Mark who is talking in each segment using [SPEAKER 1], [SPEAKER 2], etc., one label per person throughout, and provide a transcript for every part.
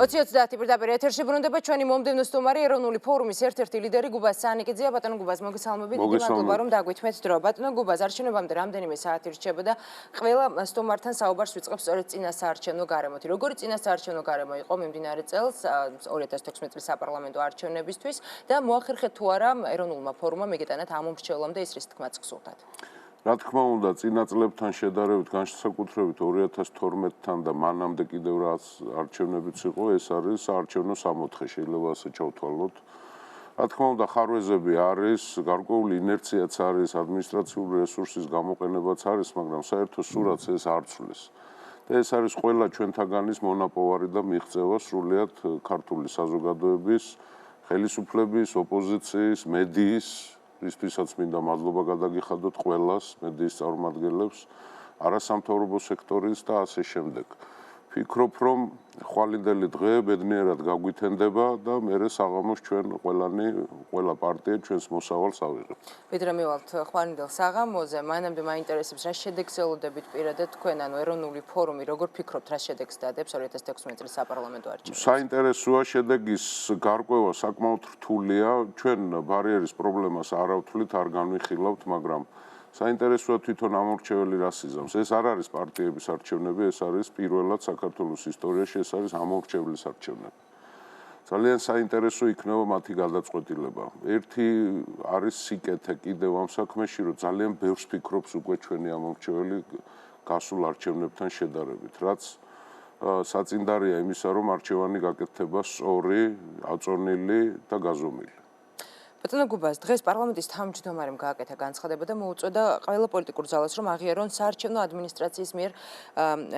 [SPEAKER 1] 20-30 პირდაპირ ეთერში ბრუნდება ჩვენი მომდევნო სტუმარი ეროვნული ფორუმის ერთ-ერთი ლიდერი გუბაზ სანიკიძეა. ბატონო გუბაზ, მოგესალმებით. დიდი მადლობა რომ დაგვითმეთ დრო. ბატონო გუბაზ, არჩევნებამდე რამდენიმე საათი რჩება და ყველა სტუმართან საუბარს ვიწყებს სწორედ წინასაარჩევნო გარემოთი. როგორი წინასაარჩევნო გარემო იყო მიმდინარე წელს 2016 წლის საპარლამენტო არჩევნებისთვის და მოახერხეთ თუ არა ეროვნულმა ფორუმმა მიგეტანათ ამ მომრჩევლამდე ის რის თქმაც გსურდათ?
[SPEAKER 2] რა თქმა უნდა, წინა წლებთან შედარებით, განსაკუთრებით 2012-თან და მანამდე კიდევ რაც არჩევნებიც იყო, ეს არის საარჩევნო სამოთხე, შეიძლება ასე ჩავთვალოთ. რა თქმა უნდა, ხარვეზები არის, გარკვეული ინერციაც არის, ადმინისტრაციული რესურსის გამოყენებაც არის, მაგრამ საერთო სურათს ეს არ ცვლის. და ეს არის ყველა ჩვენთაგანის მონაპოვარი და მიღწევა სრულიად ქართული საზოგადოების, ხელისუფლების, ოპოზიციის, მედიის ისთვისაც მინდა მადლობა გადაგიხადოთ ყველას, მედიის წარმომადგენლებს, არასამთავრობო სექტორის და ასე შემდეგ. Ვფიქრობ, რომ ხვალინდელი დღე ბედნიერად გაგვითენდება და მერე საღამოს ჩვენ ყველა პარტია ჩვენს მოსავალს ავიღებთ.
[SPEAKER 1] ვიდრე მივალთ ხვალინდელ საღამოზე, მანამდე მაინტერესებს რა შედეგს ელოდებით პირადად თქვენ, ანუ ეროვნული ფორუმი, როგორ ფიქრობთ, რა შედეგს დადებს 2016 წლის საპარლამენტო არჩევნებში?
[SPEAKER 2] საინტერესოა, შედეგის გარკვევა საკმაოდ რთულია. ჩვენ ბარიერის პრობლემას არ ავთვლით, არ განვიხილავთ, მაგრამ საინტერესოა თვითონ ამორჩეველი რას იზამს. ეს არ არის პარტიების არჩევნები, ეს არის პირველად საქართველოს ისტორიაში, ეს არის ამორჩევლის არჩევნები. ძალიან საინტერესო იქნება მათი გადაწყვეტილება. ერთი არის სიკეთე კიდევ ამ საქმეში, რომ ძალიან ბევრს ფიქრობს უკვე ჩვენი ამორჩეველი გასულ არჩევნებთან შედარებით, რაც საწინდარია იმისა, რომ არჩევანი გაკეთდება სწორი, აწონილი და გაზომილი.
[SPEAKER 1] ბატონო გუბაზ, დღეს პარლამენტის თავმჯდომარემ გააკეთა განცხადება და მოუწოდა ყველა პოლიტიკურ ძალას, რომ აღიარონ საარჩევნო ადმინისტრაციის მიერ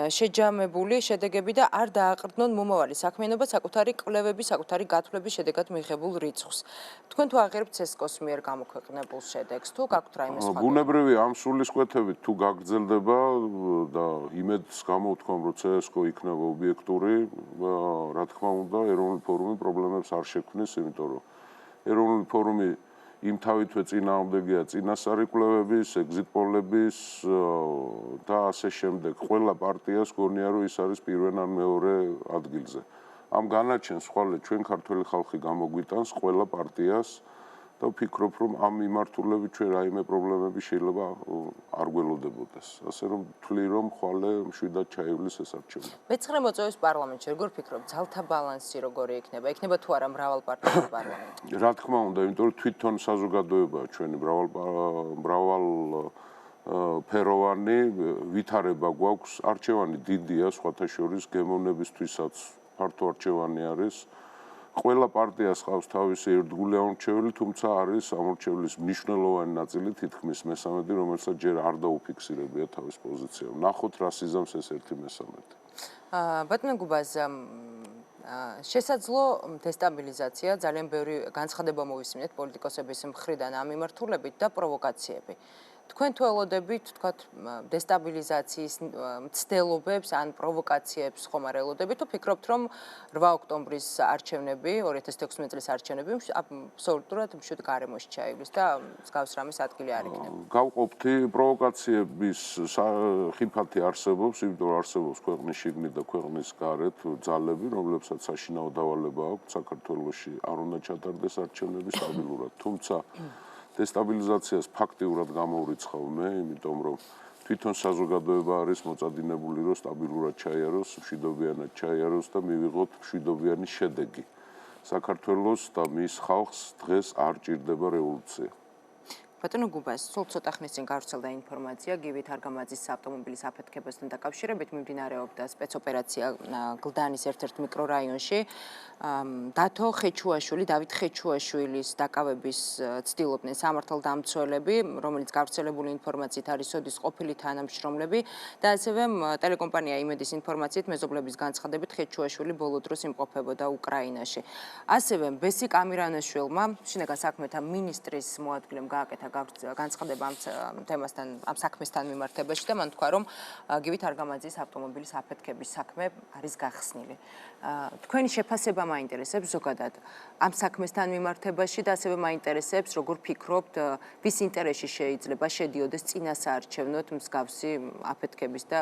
[SPEAKER 1] შეჯამებული შედეგები და არ დააყრდნონ მომავალი საქმიანობა საკუთარი კვლევების, საკუთარი გათვლების შედეგად მიღებულ რიცხვს. თქვენ თუ აღიარებთ CESCO-ს მიერ გამოქვეყნებულ შედეგს, თუ გაქვთ რაიმე სხვა?
[SPEAKER 2] ბუნებრივია ამ სულისკვეთებით თუ გაგრძელდება და იმედს გამოვთქვამ, რომ CESCO იქნება ობიექტური, რა თქმა უნდა, ეროვნული ფორუმი პრობლემებს არ შექმნის, იმიტომ რომ ეროვნული ფორუმი იმ თავითვე წინააღმდეგია წინასწარი კვლევების, ეგზიტ პოლების და ასე შემდეგ. ყველა პარტიას გონია, რომ ის არის პირველ ან მეორე ადგილზე. ამ განაჩენს ხვალე ჩვენ ქართველი ხალხი გამოგვიტანს ყველა პარტიას და ვფიქრობ, რომ ამ მიმართულებით ჩვენ რაიმე პრობლემები შეიძლება არ გველოდებოდეს. ასე რომ ვთვლი, რომ ხვალე მშვიდად ჩაივლის ეს არჩევნები.
[SPEAKER 1] მეცხრე მოწვევის პარლამენტში როგორ ფიქრობთ, ძალთა ბალანსი როგორი იქნება? იქნება თუ არა მრავალპარტიული პარლამენტი?
[SPEAKER 2] რა თქმა უნდა, იმიტომ რომ თვითონ საზოგადოებაა ჩვენი მრავალ ფეროვანი ვითარება გვაქვს. არჩევანი დიდია, სხვათა შორის გემოვნებისთვისაც ფართო არჩევანი არის. ყველა პარტიას ყავს თავისი ერთგული ამორჩეველი, თუმცა არის ამორჩევლის მნიშვნელოვანი ნაწილი თითქმის მესამედი, რომელსაც ჯერ არ დაუფიქსირებია თავის პოზიცია. ნახოთ, რას იზამს ეს 1/3.
[SPEAKER 1] ბატონო გუბაზ, შესაძლო დესტაბილიზაცია, ძალიან ბევრი განცხადება მოვისმინეთ პოლიტიკოსების მხრიდან ამ მიმართულებით და პროვოკაციები. თქვენ თუ ელოდებით, თქვათ, დესტაბილიზაციის მცდელობებს ან პროვოკაციებს ხომ არ ელოდებით, თუ ფიქრობთ, რომ 8 ოქტომბრის არჩევნები, 2016 წლის არჩევნები აბსოლუტურად მშვიდ გარემოში ჩაივლის და მსგავს რამის ადგილი არ იქნება?
[SPEAKER 2] გავყოფთი, პროვოკაციების ხიფათი არსებობს, იმიტომ რომ არსებობს ქვეყნის შიგნით და ქვეყნის გარეთ ძალები, რომლებსაც საშინაო დავალება აქვს საქართველოში არ უნდა ჩატარდეს არჩევნები სტაბილურად. თუმცა დესტაბილიზაციას ფაქტიურად გამოვრიცხავ მე, იმიტომ რომ თვითონ საზოგადოება არის მოწადინებული, რომ სტაბილურად ჩაიაროს, მშვიდობიანად ჩაიაროს და მივიღოთ მშვიდობიანი შედეგი. საქართველოს და მის ხალხს დღეს არ ჭირდება რევოლუცია.
[SPEAKER 1] ბატონო გუბაზ, სულ ცოტა ხნის წინ გავრცელდა ინფორმაცია გივით არგამაძის ავტომობილის აფეთქებასთან დაკავშირებით მიმდინარეობდა სპეცოპერაცია გლდანის ერთ-ერთ მიკრორაიონში. დათო ხეჩუაშვილი, დავით ხეჩუაშვილის დაკავების ცდილობდნენ სამართალდამცველები, რომელიც გავრცელებული ინფორმაციით არის სოდის ყოფილი თანამშრომლები და ასევე ტელეკომპანია იმედის ინფორმაციით მეზობლების განცხადებით ხეჩუაშვილი ბოლო დროს იმყოფებოდა უკრაინაში. ასევე ბესიკ ამირანაშვილმა, შინაგან საქმეთა მინისტრის მოადგილემ გააკეთა განცხადება ამ თემასთან, ამ საქმესთან მიმართებაში და მან თქვა, რომ გივით არგამაძის ავტომობილის აფეთქების საქმე არის გახსნილი. თქვენი შეფასება მაინტერესებს ზოგადად ამ საქმესთან მიმართებაში და ასევე მაინტერესებს, როგორ ფიქრობთ, ვის ინტერესში შეიძლება შედიოდეს წინასაარჩევნოდ მსგავსი აფეთქების და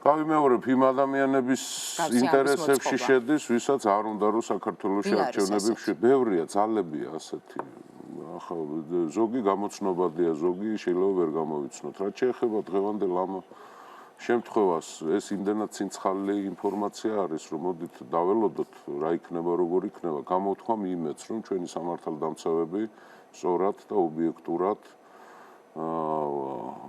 [SPEAKER 2] გავიმეორებ იმ ადამიანების ინტერესებში შედის, ვისაც არ უნდა რომ საქართველოში არჩევნები ბევრია, ძალებია ასეთი. ახლა ზოგი გამოცნობადია, ზოგი შეიძლება ვერ გამოვიცნოთ. რაც შეეხება დღევანდელ ამ შემთხვევას, ეს იმდენად ცინცხალი ინფორმაცია არის, რომ მოდით დაველოდოთ რა იქნება, როგორ იქნება. გამოვთქვა იმედს, რომ ჩვენი სამართალდამცავები სწორად და ობიექტურად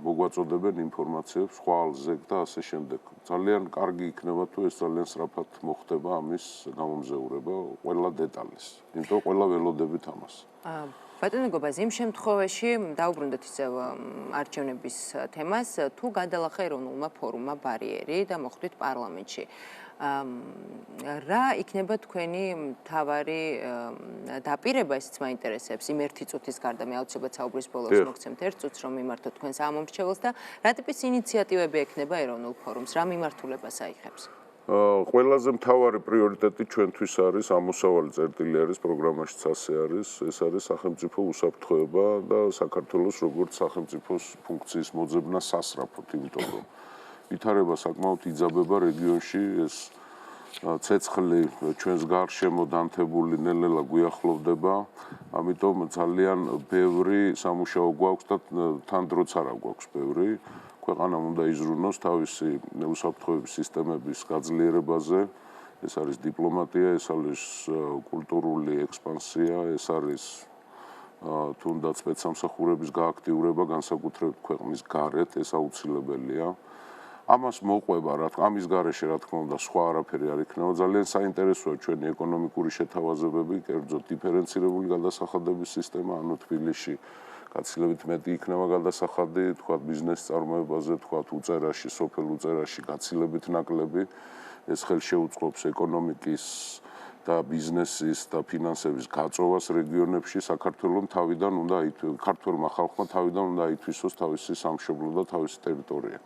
[SPEAKER 2] მოგვაწოდებენ ინფორმაციებს ხვალზე და ასე შემდეგ. ძალიან კარგი იქნება თუ ეს ძალიან სწრაფად მოხდება ამის გამომზეურება ყველა დეტალის. იმიტომ ყველა ველოდებით ამას.
[SPEAKER 1] ბატონო გობაზ, იმ შემთხვევაში დაუბრუნდეთ ისევ არჩევნების თემას, თუ გადალახა ეროვნულმა ფორუმმა ბარიერი და მოხვდით პარლამენტში. რა იქნება თქვენი მთავარი დაპირება, ესეც მაინტერესებს, იმ ერთი წუთის გარდა, მე აუცილებლად საუბრის ბოლოს მოგცემთ ერთ წუთს, რომ მიმართოთ თქვენს ამომრჩეველს და რა ტიპის ინიციატივები ექნება ეროვნულ ფორუმს, რა მიმართულებას აიღებს?
[SPEAKER 2] ყველაზე მთავარი პრიორიტეტი ჩვენთვის არის ამოსავალი წერტილი არის პროგრამაშიც ასე არის, ეს არის სახელმწიფო უსაფრთხოება და საქართველოს როგორც სახელმწიფოს ფუნქციის მოძებნა სასწრაფოდ, იმიტომ რომ ვითარება საკმაოდ იძაბება რეგიონში ეს ცეცხლი ჩვენს გარშემო დანთებული ნელ-ნელა გვიახლოვდება, ამიტომ ძალიან ბევრი სამუშაო გვაქვს და თან დროც არ გვაქვს ბევრი. ქვეყანამ უნდა იზრუნოს თავისი უსაფრთხოების სისტემების გაძლიერებაზე, ეს არის დიპლომატია, ეს არის კულტურული ექსპანსია, ეს არის თუნდაც სპეცსამსახურების გააქტიურება, განსაკუთრებით ქვეყნის გარეთ, ეს აუცილებელია. ამას მოყვება, ამის გარეშე რა თქმა უნდა სხვა არაფერი არ იქნება. ძალიან საინტერესოა ჩვენი ეკონომიკური შეთავაზებები, კერძოდ დიფერენცირებული გადასახადების სისტემა, ანუ თბილისში გაცილებით მეტი იქნება გადასახადი, თქვათ ბიზნეს წარმოებაზე, თქვათ უწერაში, სოფელ უწერაში გაცილებით ნაკლები. ეს ხელშეუწყობს ეკონომიკის და ბიზნესის და ფინანსების გაწოვას რეგიონებში. საქართველოს თავიდან უნდა ქართველმა ხალხმა თავიდან უნდა ითვისოს თავისი სამშობლო და თავისი ტერიტორია.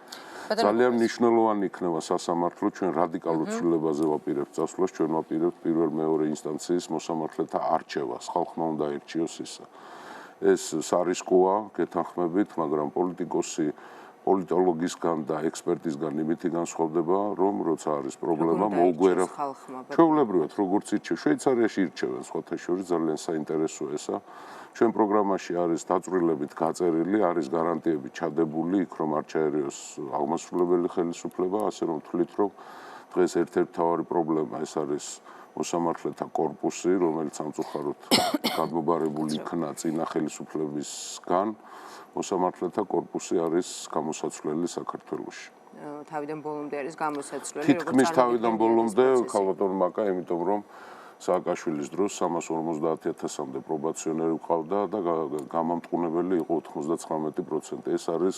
[SPEAKER 2] ძალიან მნიშვნელოვანი იქნება სასამართლო, ჩვენ რადიკალურ ცვლილებაზე ვაპირებთ წასვლას, ჩვენ ვაპირებთ პირველ-მეორე ინსტანციის მოსამართლეთა არჩევას. ხალხმა უნდა ირჩიოს ისა. ეს სარისკოა, გეთანხმებით, მაგრამ პოლიტიკოსი პოლიტოლოგისგან და ექსპერტისგან იმითი განსხვავდება, რომ როცა არის პრობლემა, მოუგვერა ჩვეულებრივად, როგორც ირჩევს, შვეიცარიაში ირჩევენ, სხვათა შორის ძალიან საინტერესოა ესა. ჩვენ პროგრამაში არის დაწვრილებით გაწერილი, არის გარანტიები ჩადებული, იქ რომ არ ჩაერიოს აღმასრულებელი ხელისუფლება, ასე რომ თვლით, რომ დღეს ერთ-ერთი მთავარი პრობლემა ეს არის მოსამართლეთა კორპუსი, რომელიც სამწუხაროდ გადმობარებული იქნა წინა ხელისუფლებისგან. მოსამართლეთა კორპუსი არის გამოსაცვლელი საქართველოში.
[SPEAKER 1] თავიდან ბოლომდე არის გამოსაცვლელი,
[SPEAKER 2] თითქმის თავიდან ბოლომდე, ქალბატონ მაკა, იმიტომ რომ სააკაშვილის დროს 350,000-მდე პრობაციონერი ვყავდა და გამამტყუნებელი იყო 99%. ეს არის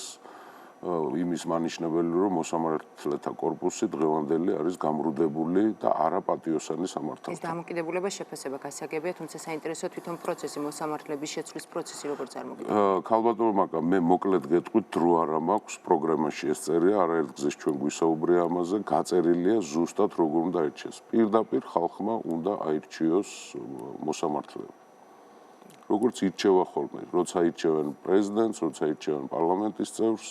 [SPEAKER 2] იმის მანიშნებელი, რომ მოსამართლეთა კორპუსი დღევანდელი არის გამრუდებული და არაპატიოსანი სამართალთან.
[SPEAKER 1] ეს დამოკიდებულება შეფასება გასაგებია, თუმცა საინტერესოა თვითონ პროცესი, მოსამართლების შეცვლის პროცესი როგორ წარმოგიდგენია.
[SPEAKER 2] ქალბატონ მაკა, მე მოკლედ გეტყვით, დრო არ მაქვს, პროგრამაში ეს წერია, არაერთგზის ჩვენ გვისაუბრია ამაზე, გაწერილია ზუსტად როგორ უნდა აირჩიოს. პირდაპირ ხალხმა უნდა აირჩიოს მოსამართლეები. როგორც ირჩევა ხოლმე, როცა ირჩევენ პრეზიდენტს, როცა ირჩევენ პარლამენტის წევრს,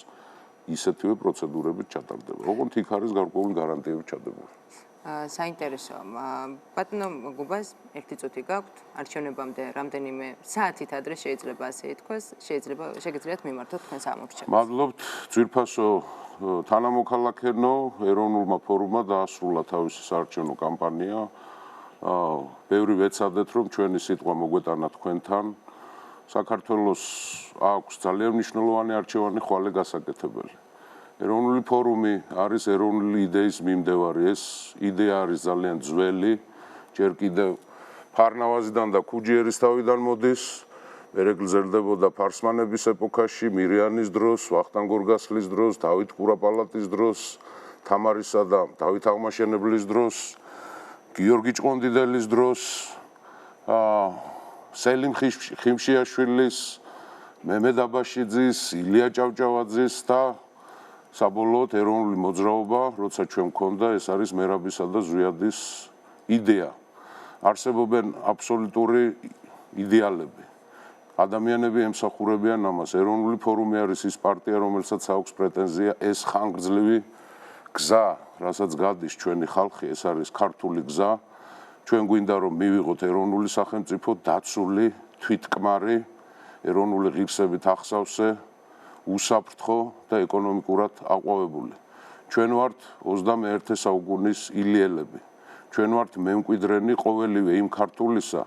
[SPEAKER 2] ისეთივე პროცედურებით ჩატარდება. ოღონდ იქ არის გარკვეული გარანტიები ჩადებული.
[SPEAKER 1] საინტერესოა. ბატონო გუბას, ერთი წუთი გაქვთ, არჩევნებამდე რამდენიმე საათით ადრე შეიძლება ასე ითქვას, შეგიძლიათ მიმართოთ თქვენს ამორჩევლს.
[SPEAKER 2] მადლობთ, ძვირფასო თანამოქალაქენო, ეროვნულმა ფორუმმა დაასრულა თავისი საარჩევნო კამპანია. ბევრი ვეცადეთ, რომ ჩვენი სიტყვა მოგვეტანა თქვენთან. საქართველოს აქვს ძალიან მნიშვნელოვანი არჩევანი ხვალე გასაკეთებელი. ეროვნული ფორუმი არის ეროვნული იდეის მიმდევარი. ეს იდეა არის ძალიან ძველი, ჯერ კიდევ ფარნავაზიდან და ქუჯიერის თავიდან მოდის. მერე გრძელდებოდა ფარსმანების ეპოქაში, მირიანის დროს, ვახტანგ გორგასლის დროს, დავით კურაპალატის დროს, თამარისა და დავით აღმაშენებლის დროს, გიორგი ჭყონდიდელის დროს, სელიმ ხიმშიაშვილის, მემედ აბაშიძის, ილია ჭავჭავაძის და საბოლოოდ ეროვნული მოძრაობა, როცა ჩვენ მქონდა, ეს არის მერაბისა და ზვიადის იდეა. არსებობენ აბსოლუტური იდეალები. ადამიანები ემსახურებიან ამას. ეროვნული ფორუმი არის ის პარტია, რომელსაც აქვს პრეტენზია ეს ხანგრძლივი გზა, რასაც გადის ჩვენი ხალხი, ეს არის ქართული გზა. ჩვენ გვინდა რომ მივიღოთ ეროვნული სახელმწიფო, დაცული, თვითკმარი, ეროვნული ღირსებით ახსავსე, უსაფრთხო და ეკონომიკურად აყვავებული. ჩვენ ვართ 21 საუკუნის ილიელები. ჩვენ ვართ მემკვიდრენი ყოველივე იმ ქართულისა,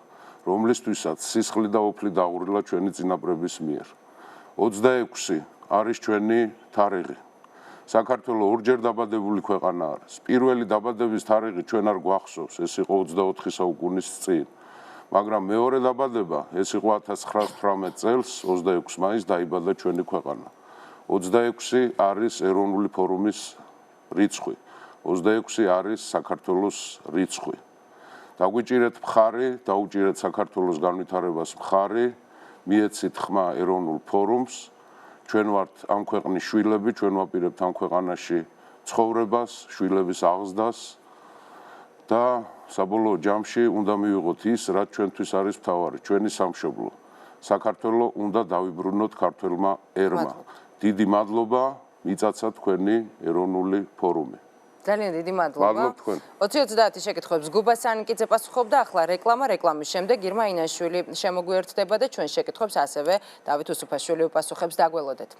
[SPEAKER 2] რომლისთვისაც სისხლი და ოფლი დაღვრილა ჩვენი წინაპრების მიერ. 26 არის ჩვენი თარიღი. საქართველოს ორჯერ დაბადებული ქვეყანა არის. პირველი დაბადების თარიღი ჩვენ არ გვახსოვს, ეს იყო 24 საუკუნის წინ. მაგრამ მეორე დაბადება, ეს იყო 1918 წელს, 26 მაისს დაიბადა ჩვენი ქვეყანა. 26 არის ეროვნული ფორუმის რიცხვი. 26 არის საქართველოს რიცხვი. დაგვიჭირეთ მხარი, დაუჭირეთ საქართველოს განვითარებას მხარი, მიეცით ხმა ეროვნულ ფორუმს. ჩვენ ვართ ამ ქვეყნის შვილები, ჩვენ ვაპირებთ ამ ქვეყანაში ცხოვრებას, შვილების აღზრდას და საბოლოო ჯამში უნდა მივიღოთ ის, რაც ჩვენთვის არის მთავარი, ჩვენი სამშობლო. საქართველოს უნდა დავიბრუნოთ ქართველმა ერმა. დიდი მადლობა, მიწაცა თქვენი ეროვნული ფორუმი.
[SPEAKER 1] ძალიან დიდი მადლობა.
[SPEAKER 2] მადლობ თქვენ.
[SPEAKER 1] 20-30 შეკითხვებს გუბას ანკიძე პასუხობდა, ახლა რეკლამის შემდეგ ირმა ინაშვილი შემოგვიერთდება და ჩვენ შეკითხვებს ასევე დავით უსუფაშვილი უპასუხებს. დაგველოდეთ.